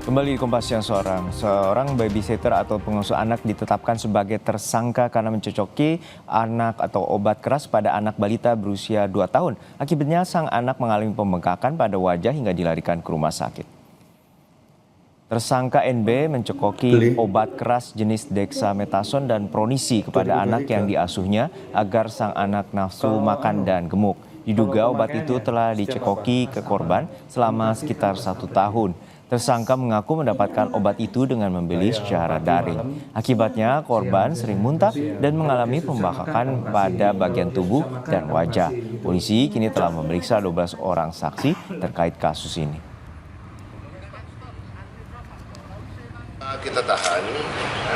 Kembali di Kompas Siang, seorang babysitter atau pengasuh anak ditetapkan sebagai tersangka karena mencocoki anak atau obat keras pada anak balita berusia 2 tahun. Akibatnya sang anak mengalami pembengkakan pada wajah hingga dilarikan ke rumah sakit. Tersangka NB mencokoki obat keras jenis dexamethasone dan pronisi kepada anak yang diasuhnya agar sang anak nafsu makan dan gemuk. Diduga obat itu telah dicekoki ke korban selama sekitar 1 tahun. Tersangka mengaku mendapatkan obat itu dengan membeli secara daring. Akibatnya korban sering muntah dan mengalami pembengkakan pada bagian tubuh dan wajah. Polisi kini telah memeriksa 12 orang saksi terkait kasus ini. Kita tahan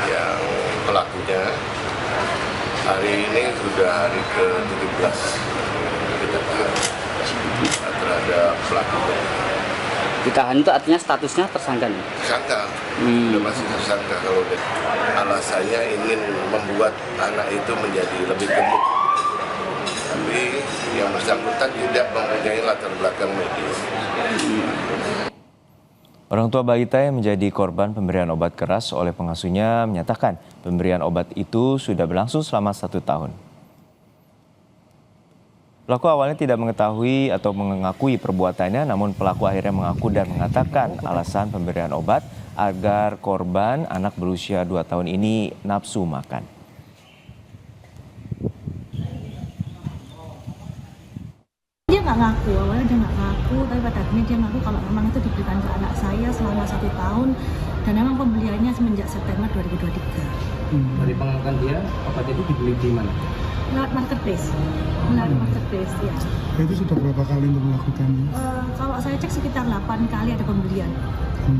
yang pelakunya. Hari ini sudah hari ke-17 kita tahan terhadap pelakunya. Ditahan itu artinya statusnya tersangka nih? Tersangka, sudah masih tersangka kalau alasannya ingin membuat anak itu menjadi lebih gemuk. Tapi yang bersangkutan tidak mempunyai latar belakang medis. Orang tua balita yang menjadi korban pemberian obat keras oleh pengasuhnya menyatakan pemberian obat itu sudah berlangsung selama 1 tahun. Pelaku awalnya tidak mengetahui atau mengakui perbuatannya, namun pelaku akhirnya mengaku dan mengatakan alasan pemberian obat agar korban anak berusia 2 tahun ini nafsu makan. Dia nggak ngaku, awalnya dia nggak ngaku, tapi pada akhirnya dia ngaku kalau memang itu diberikan ke anak saya selama 1 tahun dan memang pembeliannya semenjak September 2023. Dari pengakuan dia, obat itu dibeli di mana? Lewat marketplace, melalui marketplace ya. Itu sudah berapa kali untuk melakukannya? Kalau saya cek sekitar 8 kali ada pembelian,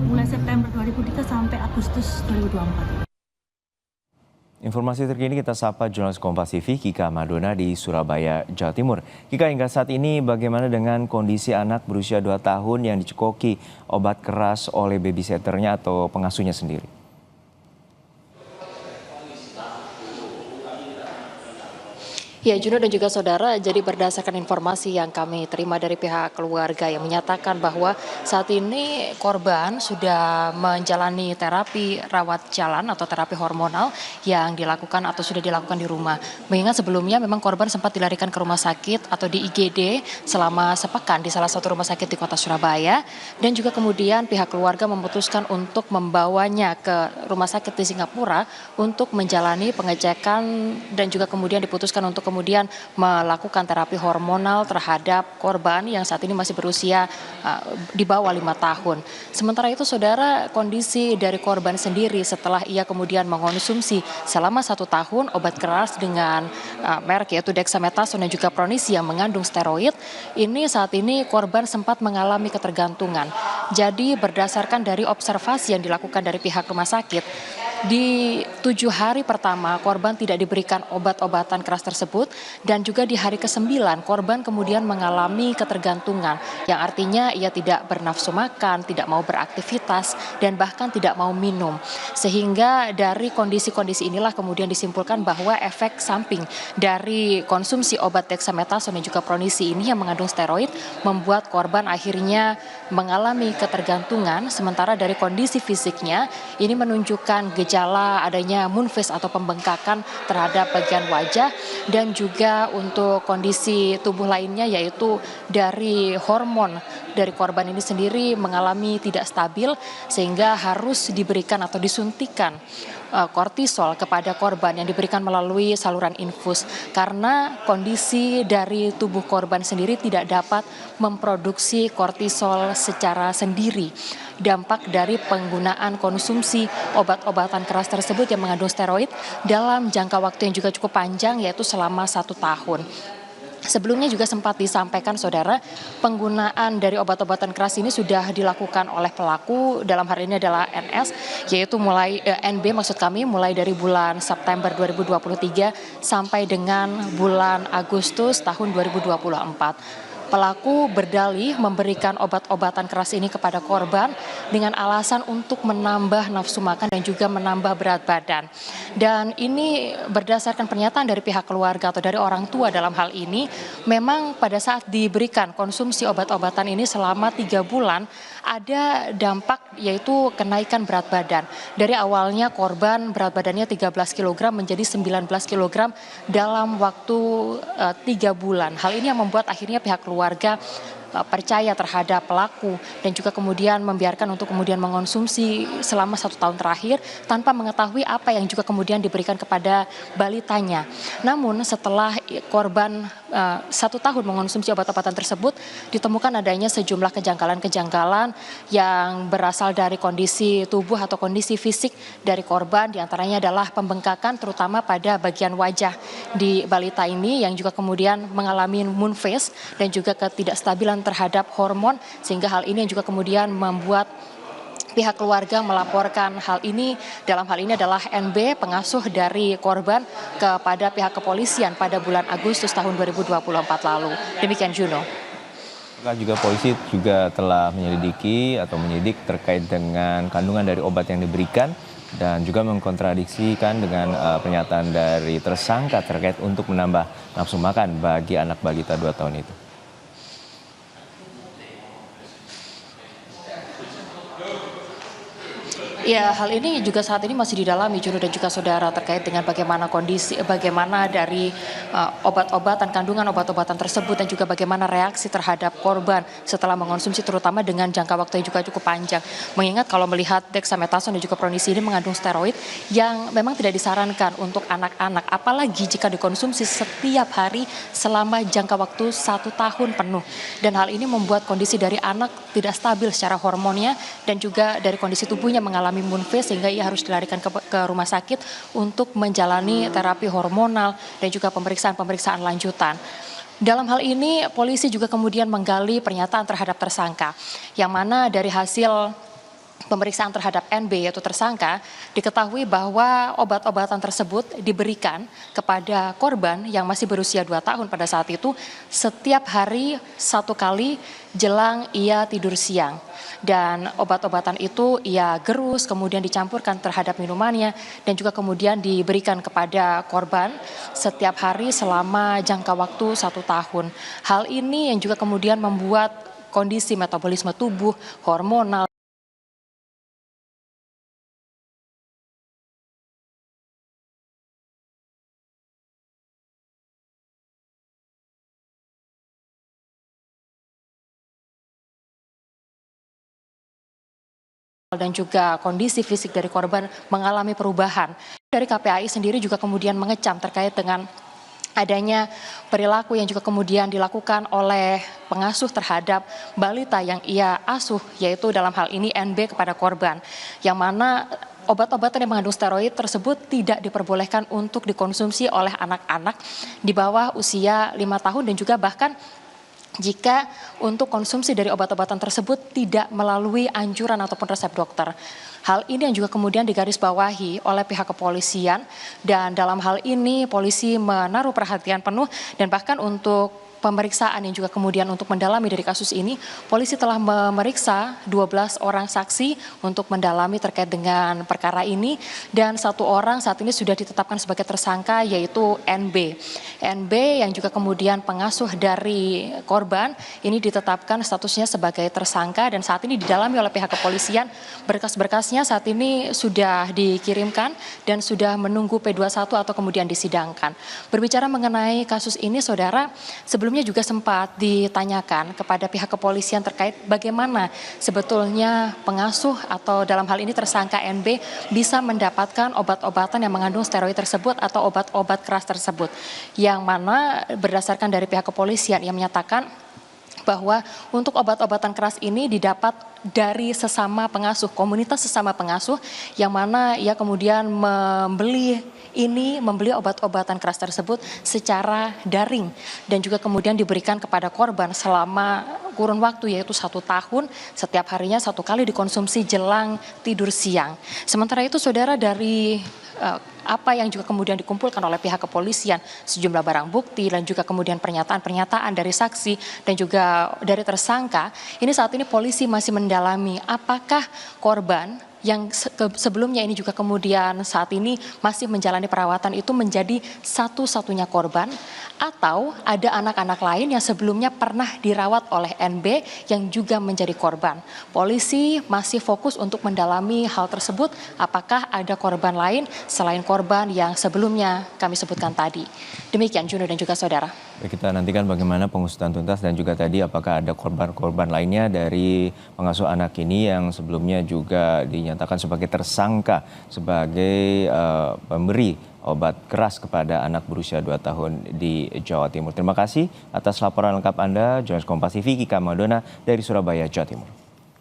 mulai September 2003 sampai Agustus 2024. Informasi terkini kita sapa jurnalis Kompas TV Kika Madona di Surabaya, Jawa Timur. Kika, hingga saat ini bagaimana dengan kondisi anak berusia 2 tahun yang dicekoki obat keras oleh babysitternya atau pengasuhnya sendiri? Ya, Juno dan juga saudara, jadi berdasarkan informasi yang kami terima dari pihak keluarga yang menyatakan bahwa saat ini korban sudah menjalani terapi rawat jalan atau terapi hormonal yang dilakukan atau sudah dilakukan di rumah. Mengingat sebelumnya memang korban sempat dilarikan ke rumah sakit atau di IGD selama sepekan di salah satu rumah sakit di kota Surabaya, dan juga kemudian pihak keluarga memutuskan untuk membawanya ke rumah sakit di Singapura untuk menjalani pengecekan dan juga kemudian diputuskan untuk kemudian melakukan terapi hormonal terhadap korban yang saat ini masih berusia di bawah 5 tahun. Sementara itu saudara, kondisi dari korban sendiri setelah ia kemudian mengonsumsi selama 1 tahun obat keras dengan merek yaitu dexamethasone dan juga pronisi yang mengandung steroid, ini saat ini korban sempat mengalami ketergantungan. Jadi berdasarkan dari observasi yang dilakukan dari pihak rumah sakit, di 7 hari pertama korban tidak diberikan obat-obatan keras tersebut, dan juga di hari ke-9 korban kemudian mengalami ketergantungan yang artinya ia tidak bernafsu makan, tidak mau beraktivitas, dan bahkan tidak mau minum. Sehingga dari kondisi-kondisi inilah kemudian disimpulkan bahwa efek samping dari konsumsi obat dexamethasone dan juga pronisi ini yang mengandung steroid membuat korban akhirnya mengalami ketergantungan, sementara dari kondisi fisiknya ini menunjukkan gejala adanya moon face atau pembengkakan terhadap bagian wajah, dan juga untuk kondisi tubuh lainnya yaitu dari hormon dari korban ini sendiri mengalami tidak stabil sehingga harus diberikan atau disuntikan kortisol kepada korban yang diberikan melalui saluran infus karena kondisi dari tubuh korban sendiri tidak dapat memproduksi kortisol secara sendiri. Dampak dari penggunaan konsumsi obat-obatan keras tersebut yang mengandung steroid dalam jangka waktu yang juga cukup panjang yaitu selama 1 tahun. Sebelumnya juga sempat disampaikan saudara, penggunaan dari obat-obatan keras ini sudah dilakukan oleh pelaku, dalam hari ini adalah NS, yaitu NB maksud kami, mulai dari bulan September 2023 sampai dengan bulan Agustus tahun 2024. Pelaku berdalih memberikan obat-obatan keras ini kepada korban dengan alasan untuk menambah nafsu makan dan juga menambah berat badan. Dan ini berdasarkan pernyataan dari pihak keluarga atau dari orang tua dalam hal ini, memang pada saat diberikan konsumsi obat-obatan ini selama 3 bulan, ada dampak yaitu kenaikan berat badan. Dari awalnya korban berat badannya 13 kg menjadi 19 kg dalam waktu 3 bulan. Hal ini yang membuat akhirnya pihak keluarga percaya terhadap pelaku dan juga kemudian membiarkan untuk kemudian mengonsumsi selama 1 tahun terakhir tanpa mengetahui apa yang juga kemudian diberikan kepada balitanya. Namun setelah korban 1 tahun mengonsumsi obat-obatan tersebut, ditemukan adanya sejumlah kejanggalan-kejanggalan yang berasal dari kondisi tubuh atau kondisi fisik dari korban, diantaranya adalah pembengkakan terutama pada bagian wajah di balita ini yang juga kemudian mengalami moon face dan juga ketidakstabilan terhadap hormon, sehingga hal ini yang juga kemudian membuat pihak keluarga melaporkan hal ini. Dalam hal ini adalah NB, pengasuh dari korban, kepada pihak kepolisian pada bulan Agustus tahun 2024 lalu. Demikian Juno. Juga polisi juga telah menyelidiki atau menyidik terkait dengan kandungan dari obat yang diberikan dan juga mengkontradiksikan dengan pernyataan dari tersangka terkait untuk menambah nafsu makan bagi anak balita 2 tahun itu. Ya, hal ini juga saat ini masih didalami Juno dan juga saudara terkait dengan bagaimana kondisi, bagaimana dari obat-obatan, kandungan obat-obatan tersebut dan juga bagaimana reaksi terhadap korban setelah mengonsumsi, terutama dengan jangka waktu yang juga cukup panjang. Mengingat kalau melihat dexamethasone dan juga pronisi ini mengandung steroid yang memang tidak disarankan untuk anak-anak, apalagi jika dikonsumsi setiap hari selama jangka waktu 1 tahun penuh. Dan hal ini membuat kondisi dari anak tidak stabil secara hormonnya dan juga dari kondisi tubuhnya mengalami moon face, sehingga ia harus dilarikan ke rumah sakit untuk menjalani terapi hormonal dan juga pemeriksaan lanjutan. Dalam hal ini polisi juga kemudian menggali pernyataan terhadap tersangka, yang mana dari hasil pemeriksaan terhadap NB yaitu tersangka, diketahui bahwa obat-obatan tersebut diberikan kepada korban yang masih berusia 2 tahun pada saat itu setiap hari 1 kali jelang ia tidur siang. Dan obat-obatan itu ia gerus, kemudian dicampurkan terhadap minumannya dan juga kemudian diberikan kepada korban setiap hari selama jangka waktu 1 tahun. Hal ini yang juga kemudian membuat kondisi metabolisme tubuh, hormonal, dan juga kondisi fisik dari korban mengalami perubahan. Dari KPAI sendiri juga kemudian mengecam terkait dengan adanya perilaku yang juga kemudian dilakukan oleh pengasuh terhadap balita yang ia asuh, yaitu dalam hal ini NB kepada korban, yang mana obat-obatan yang mengandung steroid tersebut tidak diperbolehkan untuk dikonsumsi oleh anak-anak di bawah usia 5 tahun dan juga bahkan jika untuk konsumsi dari obat-obatan tersebut tidak melalui anjuran ataupun resep dokter. Hal ini yang juga kemudian digarisbawahi oleh pihak kepolisian, dan dalam hal ini polisi menaruh perhatian penuh dan bahkan untuk pemeriksaan yang juga kemudian untuk mendalami dari kasus ini, polisi telah memeriksa 12 orang saksi untuk mendalami terkait dengan perkara ini, dan 1 orang saat ini sudah ditetapkan sebagai tersangka yaitu NB. NB yang juga kemudian pengasuh dari korban ini ditetapkan statusnya sebagai tersangka dan saat ini didalami oleh pihak kepolisian. Berkas-berkasnya saat ini sudah dikirimkan dan sudah menunggu P21 atau kemudian disidangkan. Berbicara mengenai kasus ini, saudara, sebelumnya juga sempat ditanyakan kepada pihak kepolisian terkait bagaimana sebetulnya pengasuh atau dalam hal ini tersangka NB bisa mendapatkan obat-obatan yang mengandung steroid tersebut atau obat-obat keras tersebut, yang mana berdasarkan dari pihak kepolisian yang menyatakan bahwa untuk obat-obatan keras ini didapat dari sesama pengasuh, komunitas sesama pengasuh, yang mana ia kemudian membeli obat-obatan keras tersebut secara daring dan juga kemudian diberikan kepada korban selama kurun waktu yaitu 1 tahun, setiap harinya 1 kali dikonsumsi jelang tidur siang. Sementara itu, saudara, dari apa yang juga kemudian dikumpulkan oleh pihak kepolisian, sejumlah barang bukti dan juga kemudian pernyataan-pernyataan dari saksi dan juga dari tersangka, ini saat ini polisi masih mendalami apakah korban yang sebelumnya ini juga kemudian saat ini masih menjalani perawatan itu menjadi satu-satunya korban, atau ada anak-anak lain yang sebelumnya pernah dirawat oleh NB yang juga menjadi korban. Polisi masih fokus untuk mendalami hal tersebut, apakah ada korban lain selain korban yang sebelumnya kami sebutkan tadi. Demikian Juno dan juga saudara. Kita nantikan bagaimana pengusutan tuntas dan juga tadi apakah ada korban-korban lainnya dari pengasuh anak ini yang sebelumnya juga dinyatakan sebagai tersangka sebagai pemberi obat keras kepada anak berusia 2 tahun di Jawa Timur. Terima kasih atas laporan lengkap Anda, jurnalis Kompas TV Kika Madona dari Surabaya, Jawa Timur.